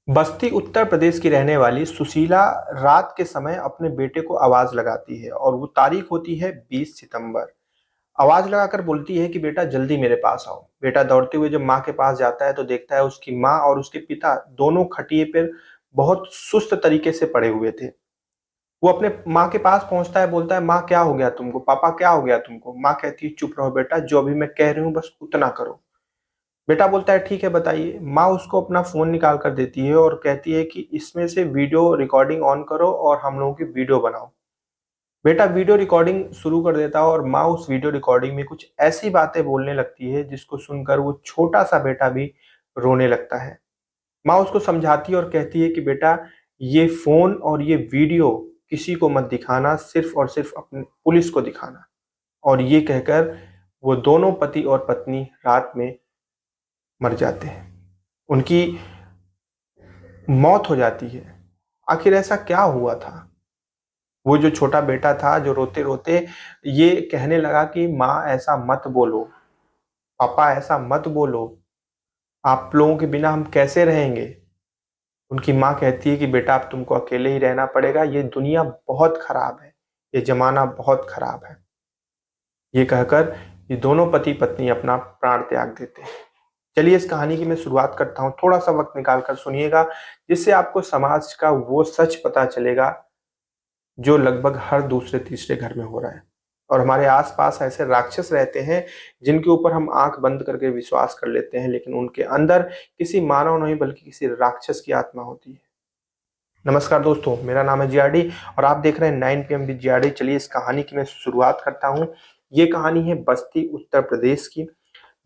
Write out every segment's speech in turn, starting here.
बस्ती उत्तर प्रदेश की रहने वाली सुशीला रात के समय अपने बेटे को आवाज लगाती है और वो तारीख होती है 20 सितंबर। आवाज लगाकर बोलती है कि बेटा जल्दी मेरे पास आओ। बेटा दौड़ते हुए जब माँ के पास जाता है तो देखता है उसकी माँ और उसके पिता दोनों खटिए पर बहुत सुस्त तरीके से पड़े हुए थे। वो अपने माँ के पास पहुंचता है, बोलता है माँ क्या हो गया तुमको, पापा क्या हो गया तुमको। माँ कहती है चुप रहो बेटा, जो अभी मैं कह रही हूँ बस उतना करो। बेटा बोलता है ठीक है बताइए। माँ उसको अपना फोन निकाल कर देती है और कहती है कि इसमें से वीडियो रिकॉर्डिंग ऑन करो और हम लोगों की वीडियो बनाओ। बेटा वीडियो रिकॉर्डिंग शुरू कर देता है और माँ उस वीडियो रिकॉर्डिंग में कुछ ऐसी बातें बोलने लगती है जिसको सुनकर वो छोटा सा बेटा भी रोने लगता है। माँ उसको समझाती है और कहती है कि बेटा ये फोन और ये वीडियो किसी को मत दिखाना, सिर्फ और सिर्फ अपने पुलिस को दिखाना। और ये कहकर वो दोनों पति और पत्नी रात में मर जाते हैं। उनकी मौत हो जाती है। आखिर ऐसा क्या हुआ था? वो जो छोटा बेटा था जो रोते रोते ये कहने लगा कि माँ ऐसा मत बोलो, पापा ऐसा मत बोलो, आप लोगों के बिना हम कैसे रहेंगे। उनकी माँ कहती है कि बेटा अब तुमको अकेले ही रहना पड़ेगा, ये दुनिया बहुत खराब है, ये जमाना बहुत खराब है। ये कहकर ये दोनों पति पत्नी अपना प्राण त्याग देते हैं। चलिए इस कहानी की मैं शुरुआत करता हूँ, थोड़ा सा वक्त निकाल कर सुनिएगा, जिससे आपको समाज का वो सच पता चलेगा जो लगभग हर दूसरे तीसरे घर में हो रहा है। और हमारे आसपास ऐसे राक्षस रहते हैं जिनके ऊपर हम आंख बंद करके विश्वास कर लेते हैं, लेकिन उनके अंदर किसी मानव नहीं बल्कि किसी राक्षस की आत्मा होती है। नमस्कार दोस्तों, मेरा नाम है जीआरडी और आप देख रहे हैं 9 PM विद जीआरडी। चलिए इस कहानी की मैं शुरुआत करता हूँ। ये कहानी है बस्ती उत्तर प्रदेश की।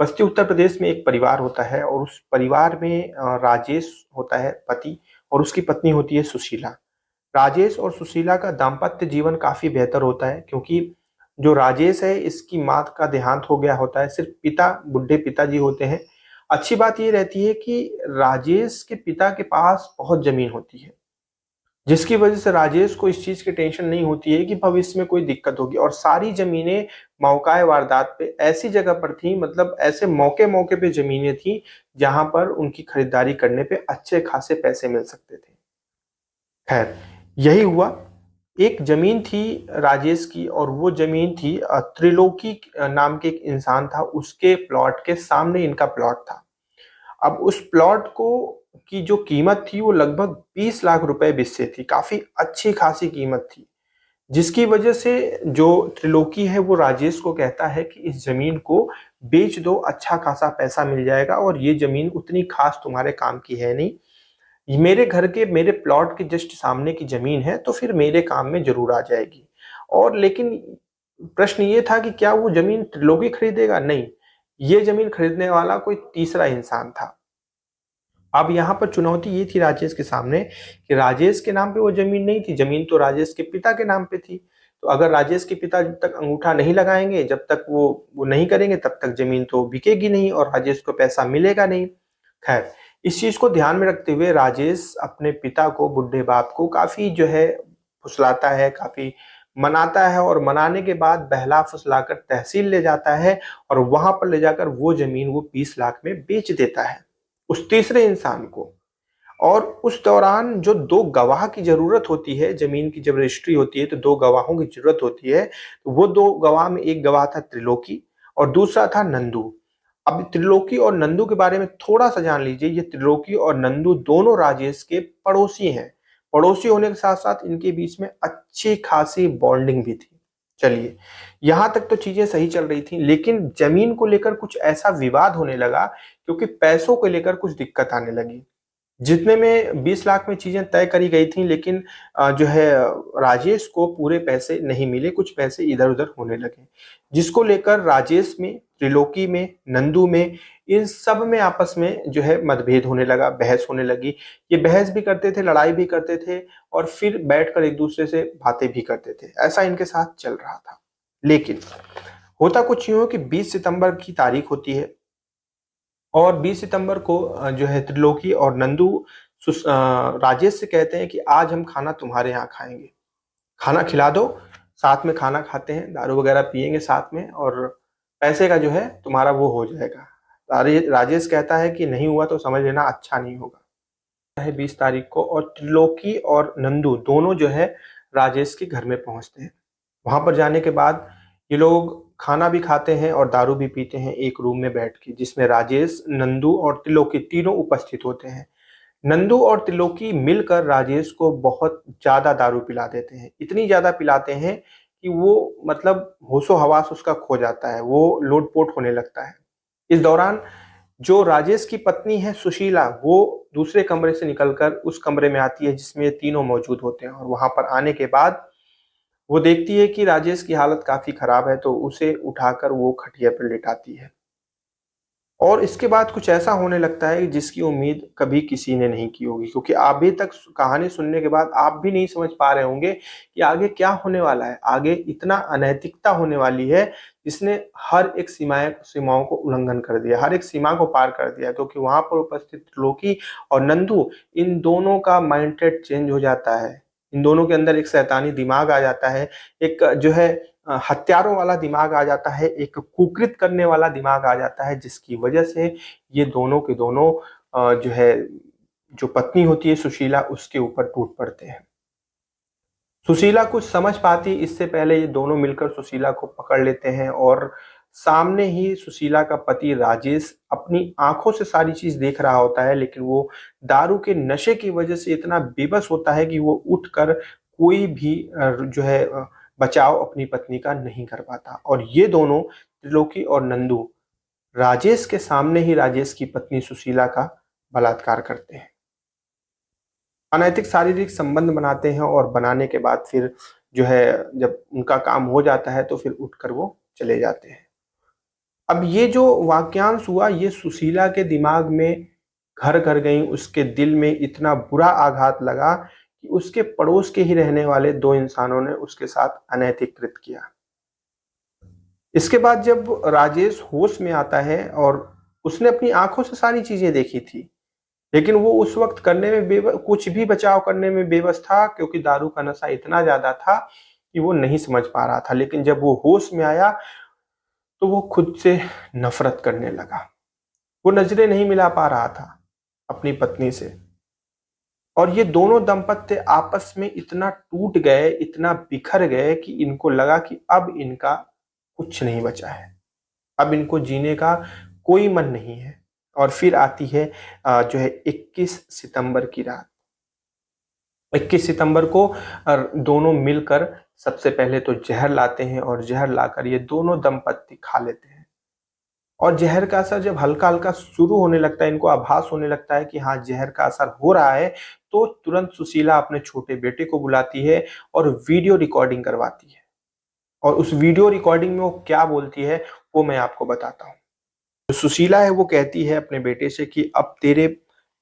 बस्ती उत्तर प्रदेश में एक परिवार होता है और उस परिवार में राजेश होता है पति और उसकी पत्नी होती है सुशीला। राजेश और सुशीला का दाम्पत्य जीवन काफी बेहतर होता है क्योंकि जो राजेश है इसकी माँ का देहांत हो गया होता है, सिर्फ पिता बुढ़े पिताजी होते हैं। अच्छी बात ये रहती है कि राजेश के पिता के पास बहुत जमीन होती है, जिसकी वजह से राजेश को इस चीज की टेंशन नहीं होती है कि भविष्य में कोई दिक्कत होगी। और सारी जमीनें मौकाए वारदात पे ऐसी जगह पर थी, मतलब ऐसे मौके मौके पे जमीनें थी जहां पर उनकी खरीदारी करने पे अच्छे खासे पैसे मिल सकते थे। खैर, यही हुआ। एक जमीन थी राजेश की और वो जमीन थी त्रिलोकी नाम के एक इंसान था, उसके प्लॉट के सामने इनका प्लॉट था। अब उस प्लॉट को की जो कीमत थी वो लगभग 20 लाख रुपए बिस्से थी, काफी अच्छी खासी कीमत थी। जिसकी वजह से जो त्रिलोकी है वो राजेश को कहता है कि इस जमीन को बेच दो, अच्छा खासा पैसा मिल जाएगा और ये जमीन उतनी खास तुम्हारे काम की है नहीं, ये मेरे घर के मेरे प्लॉट के जस्ट सामने की जमीन है तो फिर मेरे काम में जरूर आ जाएगी। और लेकिन प्रश्न ये था कि क्या वो जमीन त्रिलोकी खरीदेगा? नहीं, ये जमीन खरीदने वाला कोई तीसरा इंसान था। अब यहाँ पर चुनौती ये थी राजेश के सामने कि राजेश के नाम पे वो जमीन नहीं थी, जमीन तो राजेश के पिता के नाम पे थी। तो अगर राजेश के पिता जब तक अंगूठा नहीं लगाएंगे, जब तक वो नहीं करेंगे, तब तक जमीन तो बिकेगी नहीं और राजेश को पैसा मिलेगा नहीं। खैर, इस चीज को ध्यान में रखते हुए राजेश अपने पिता को, बुढ़े बाप को काफी जो है फुसलाता है, काफी मनाता है और मनाने के बाद बहला फुसलाकर तहसील ले जाता है और वहां पर ले जाकर वो जमीन वो 20 लाख में बेच देता है उस तीसरे इंसान को। और उस दौरान जो दो गवाह की जरूरत होती है, जमीन की जब रजिस्ट्री होती है तो दो गवाहों की जरूरत होती है। तो वो दो गवाह में एक गवाह था त्रिलोकी और दूसरा था नंदू। अब त्रिलोकी और नंदू के बारे में थोड़ा सा जान लीजिए। ये त्रिलोकी और नंदू दोनों राजेश के पड़ोसी हैं। पड़ोसी होने के साथ साथ इनके बीच में अच्छी खासी बॉन्डिंग भी थी। चलिए, यहां तक तो चीजें सही चल रही थी, लेकिन जमीन को लेकर कुछ ऐसा विवाद होने लगा क्योंकि पैसों को लेकर कुछ दिक्कत आने लगी। जितने में 20 लाख में चीजें तय करी गई थी, लेकिन जो है राजेश को पूरे पैसे नहीं मिले, कुछ पैसे इधर उधर होने लगे, जिसको लेकर राजेश में, त्रिलोकी में, नंदू में, इन सब में आपस में जो है मतभेद होने लगा, बहस होने लगी। ये बहस भी करते थे, लड़ाई भी करते थे और फिर बैठकर एक दूसरे से बातें भी करते थे। ऐसा इनके साथ चल रहा था। लेकिन होता कुछ यूं कि 20 सितंबर की तारीख होती है और 20 सितंबर को जो है त्रिलोकी और नंदू राजेश से कहते हैं कि आज हम खाना तुम्हारे यहाँ खाएंगे, खाना खिला दो। साथ में खाना खाते हैं, दारू वगैरह पियेंगे साथ में और पैसे का जो है तुम्हारा वो हो जाएगा। राजेश कहता है कि नहीं हुआ तो समझ लेना अच्छा नहीं होगा। है 20 तारीख को, और त्रिलोकी और नंदू दोनों जो है राजेश के घर में पहुंचते हैं। वहां पर जाने के बाद ये लोग खाना भी खाते हैं और दारू भी पीते हैं एक रूम में बैठ के, जिसमें राजेश, नंदू और त्रिलोकी तीनों उपस्थित होते हैं। नंदू और त्रिलोकी मिलकर राजेश को बहुत ज्यादा दारू पिला देते हैं, इतनी ज्यादा पिलाते हैं कि वो मतलब होशो हवास उसका खो जाता है, वो लोटपोट होने लगता है। इस दौरान जो राजेश की पत्नी है सुशीला, वो दूसरे कमरे से निकलकर उस कमरे में आती है जिसमें ये तीनों मौजूद होते हैं, और वहां पर आने के बाद वो देखती है कि राजेश की हालत काफी खराब है, तो उसे उठाकर वो खटिया पर लिटाती है। और इसके बाद कुछ ऐसा होने लगता है जिसकी उम्मीद कभी किसी ने नहीं की होगी, क्योंकि अभी तक कहानी सुनने के बाद आप भी नहीं समझ पा रहे होंगे कि आगे क्या होने वाला है। आगे इतना अनैतिकता होने वाली है जिसने हर एक सीमाओं को उल्लंघन कर दिया, हर एक सीमा को पार कर दिया, क्योंकि वहां पर उपस्थित लोकी और नंदू, इन दोनों का माइंडसेट चेंज हो जाता है। इन दोनों के अंदर एक शैतानी दिमाग आ जाता है, एक जो है हत्यारों वाला दिमाग आ जाता है, एक कुकृत करने वाला दिमाग आ जाता है, जिसकी वजह से ये दोनों के दोनों जो है, जो पत्नी होती है सुशीला, उसके ऊपर टूट पड़ते हैं। सुशीला कुछ समझ पाती इससे पहले ये दोनों मिलकर सुशीला को पकड़ लेते हैं, और सामने ही सुशीला का पति राजेश अपनी आंखों से सारी चीज देख रहा होता है, लेकिन वो दारू के नशे की वजह से इतना बेबस होता है कि वो उठकर कोई भी जो है बचाव अपनी पत्नी का नहीं कर पाता। और ये दोनों, त्रिलोकी और नंदू, राजेश के सामने ही राजेश की पत्नी सुशीला का बलात्कार करते हैं, अनैतिक शारीरिक संबंध बनाते हैं, और बनाने के बाद फिर जो है जब उनका काम हो जाता है तो फिर उठकर वो चले जाते हैं। अब ये जो वाक्यांश हुआ, ये सुशीला के दिमाग में घर कर गई, उसके दिल में इतना बुरा आघात लगा कि उसके पड़ोस के ही रहने वाले दो इंसानों ने उसके साथ अनैतिक कृत्य किया। इसके बाद जब राजेश होश में आता है, और उसने अपनी आंखों से सारी चीजें देखी थी, लेकिन वो उस वक्त करने में कुछ भी बचाव करने में बेबस था, क्योंकि दारू का नशा इतना ज्यादा था कि वो नहीं समझ पा रहा था। लेकिन जब वो होश में आया तो वो खुद से नफरत करने लगा, वो नजरें नहीं मिला पा रहा था अपनी पत्नी से। और ये दोनों दंपत्ति आपस में इतना टूट गए, इतना बिखर गए कि इनको लगा कि अब इनका कुछ नहीं बचा है, अब इनको जीने का कोई मन नहीं है। और फिर आती है जो है 21 सितंबर की रात। 21 सितंबर को दोनों मिलकर सबसे पहले तो जहर लाते हैं, और जहर लाकर ये दोनों दंपत्ति खा लेते हैं। और जहर का असर जब हल्का हल्का शुरू होने लगता है, इनको आभास होने लगता है कि हाँ जहर का असर हो रहा है, तो तुरंत सुशीला अपने छोटे बेटे को बुलाती है और वीडियो रिकॉर्डिंग करवाती है। और उस वीडियो रिकॉर्डिंग में वो क्या बोलती है वो मैं आपको बताता हूँ। जो सुशीला है वो कहती है अपने बेटे से कि अब तेरे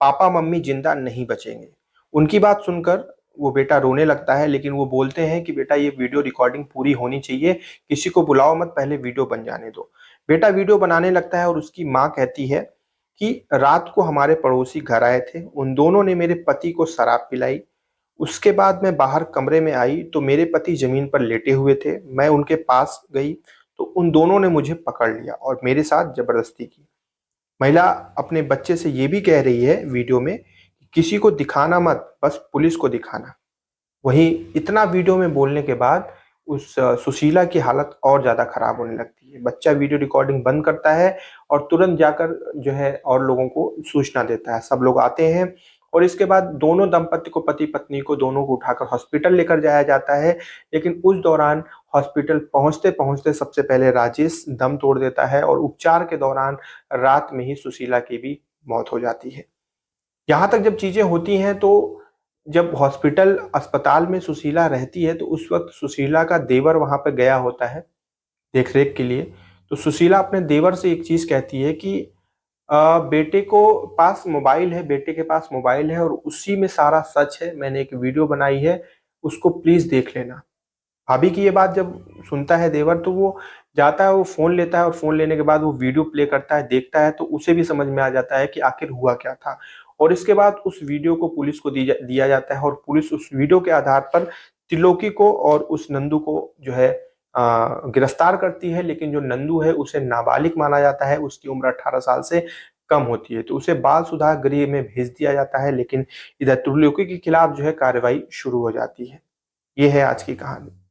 पापा मम्मी जिंदा नहीं बचेंगे। उनकी बात सुनकर वो बेटा रोने लगता है, लेकिन वो बोलते हैं कि बेटा ये वीडियो रिकॉर्डिंग पूरी होनी चाहिए, किसी को बुलाओ मत, पहले वीडियो बन जाने दो। बेटा वीडियो बनाने लगता है, और उसकी माँ कहती है कि रात को हमारे पड़ोसी घर आए थे, उन दोनों ने मेरे पति को शराब पिलाई। उसके बाद मैं बाहर कमरे में आई तो मेरे पति जमीन पर लेटे हुए थे, मैं उनके पास गई तो उन दोनों ने मुझे पकड़ लिया और मेरे साथ जबरदस्ती की। महिला अपने बच्चे से ये भी कह रही है वीडियो में कि किसी को दिखाना मत, बस पुलिस को दिखाना। वहीं इतना वीडियो में बोलने के बाद उस सुशीला की हालत और ज्यादा खराब होने लगती है। बच्चा वीडियो रिकॉर्डिंग बंद करता है और तुरंत जाकर जो है और लोगों को सूचना देता है। सब लोग आते हैं, और इसके बाद दोनों दंपति को, पति पत्नी को, दोनों को उठाकर हॉस्पिटल लेकर जाया जाता है। लेकिन उस दौरान हॉस्पिटल पहुंचते पहुंचते सबसे पहले राजेश दम तोड़ देता है, और उपचार के दौरान रात में ही सुशीला की भी मौत हो जाती है। यहाँ तक जब चीजें होती हैं, तो जब हॉस्पिटल अस्पताल में सुशीला रहती है तो उस वक्त सुशीला का देवर वहां पे गया होता है देखरेख के लिए। तो सुशीला अपने देवर से एक चीज कहती है कि बेटे को पास मोबाइल है, बेटे के पास मोबाइल है और उसी में सारा सच है, मैंने एक वीडियो बनाई है, उसको प्लीज देख लेना। भाभी की ये बात जब सुनता है देवर, तो वो जाता है, वो फोन लेता है, और फोन लेने के बाद वो वीडियो प्ले करता है, देखता है, तो उसे भी समझ में आ जाता है कि आखिर हुआ क्या था। और इसके बाद उस वीडियो को पुलिस को दिया जाता है, और पुलिस उस वीडियो के आधार पर त्रिलोकी को और उस नंदू को जो है गिरफ्तार करती है। लेकिन जो नंदू है उसे नाबालिग माना जाता है, उसकी उम्र 18 साल से कम होती है तो उसे बाल सुधार गृह में भेज दिया जाता है, लेकिन इधर तुर्लुकी के खिलाफ जो है कार्रवाई शुरू हो जाती है। ये है आज की कहानी।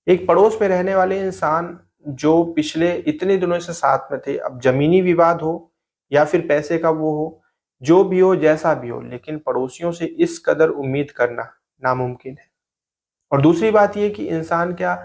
एक पड़ोस में रहने वाले इंसान जो पिछले इतने दिनों से साथ में थे, अब जमीनी विवाद हो या फिर पैसे का वो हो, जो भी हो जैसा भी हो, लेकिन पड़ोसियों से इस कदर उम्मीद करना नामुमकिन है। और दूसरी बात ये कि इंसान क्या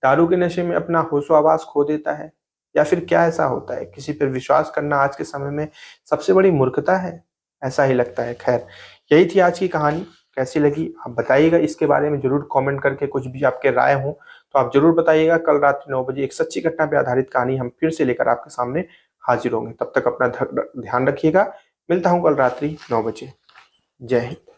दारू के नशे में अपना होशो-हवास खो देता है, या फिर क्या ऐसा होता है? किसी पर विश्वास करना आज के समय में सबसे बड़ी मूर्खता है, ऐसा ही लगता है। खैर, यही थी आज की कहानी। कैसी लगी आप बताइएगा, इसके बारे में जरूर कमेंट करके कुछ भी आपके राय हो तो आप जरूर बताइएगा। कल रात 9 बजे एक सच्ची घटना पे आधारित कहानी हम फिर से लेकर आपके सामने हाजिर होंगे। तब तक अपना ध्यान रखिएगा। मिलता हूँ कल रात्रि 9 बजे। जय हिंद।